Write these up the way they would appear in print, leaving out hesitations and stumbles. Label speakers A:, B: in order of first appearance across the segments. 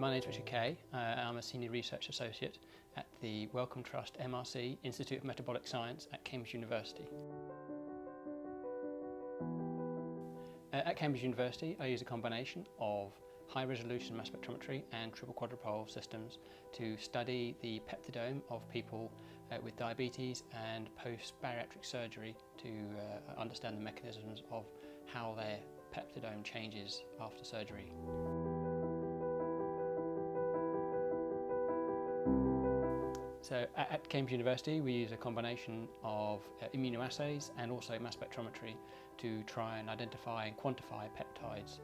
A: My name is Richard Kay. I'm a Senior Research Associate at the Wellcome Trust MRC Institute of Metabolic Science at Cambridge University. At Cambridge University, I use a combination of high-resolution mass spectrometry and triple quadrupole systems to study the peptidome of people with diabetes and post-bariatric surgery to understand the mechanisms of how their peptidome changes after surgery. So at Cambridge University we use a combination of immunoassays and also mass spectrometry to try and identify and quantify peptides.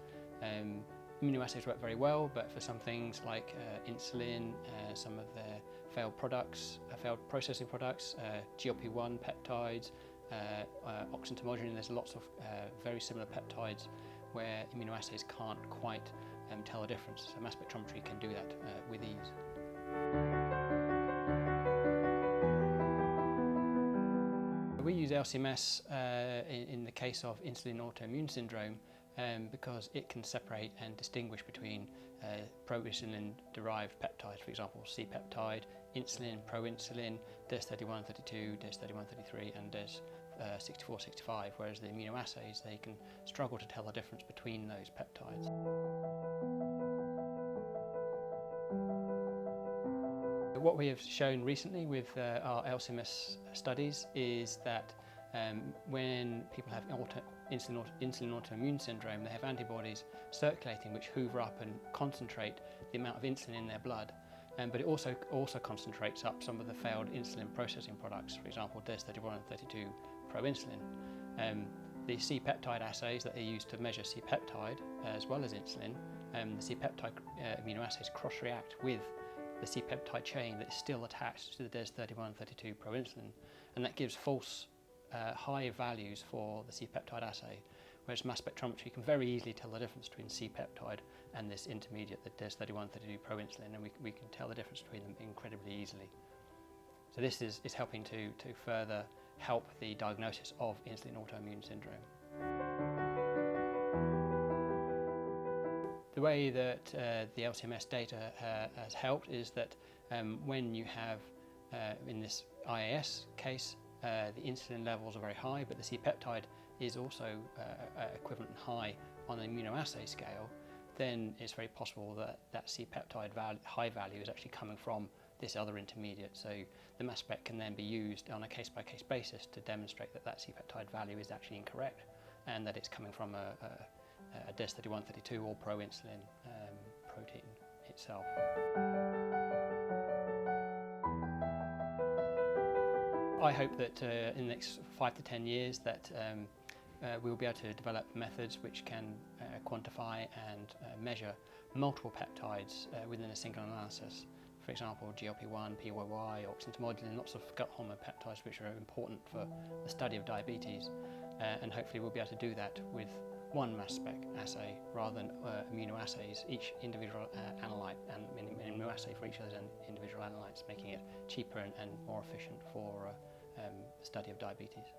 A: Immunoassays work very well, but for some things like insulin, some of their failed products, failed processing products, GLP-1 peptides, oxyntomodulin, there's lots of very similar peptides where immunoassays can't quite tell the difference. So mass spectrometry can do that with ease. We use LC-MS in the case of insulin autoimmune syndrome because it can separate and distinguish between pro-insulin derived peptides, for example C-peptide, insulin, pro-insulin, DES3132, DES3133 and DES6465, whereas the immunoassays, they can struggle to tell the difference between those peptides. What we have shown recently with our LC-MS studies is that when people have insulin autoimmune syndrome, they have antibodies circulating which hoover up and concentrate the amount of insulin in their blood, but it also concentrates up some of the failed insulin processing products, for example DES3132 pro-insulin. The C-peptide assays that they use to measure C-peptide as well as insulin, the C-peptide immunoassays cross-react with the C-peptide chain that is still attached to the DES3132 proinsulin, and that gives false high values for the C-peptide assay, whereas mass spectrometry can very easily tell the difference between C-peptide and this intermediate, the DES3132 proinsulin, and we can tell the difference between them incredibly easily. So this is helping to further help the diagnosis of insulin autoimmune syndrome. The way that the LC-MS data has helped is that when you have, in this IAS case, the insulin levels are very high, but the C-peptide is also equivalent high on an immunoassay scale, then it's very possible that that C-peptide high value is actually coming from this other intermediate. So the mass spec can then be used on a case-by-case basis to demonstrate that that C-peptide value is actually incorrect and that it's coming from a DES3132 or pro-insulin protein itself. I hope that in the next 5 to 10 years that we will be able to develop methods which can quantify and measure multiple peptides within a single analysis. For example, GLP-1, PYY, oxyntomodulin, lots of gut hormone peptides which are important for the study of diabetes, and hopefully we'll be able to do that with one mass spec assay rather than immunoassays, each individual analyte and immunoassay for each of those individual analytes, making it cheaper and more efficient for the study of diabetes.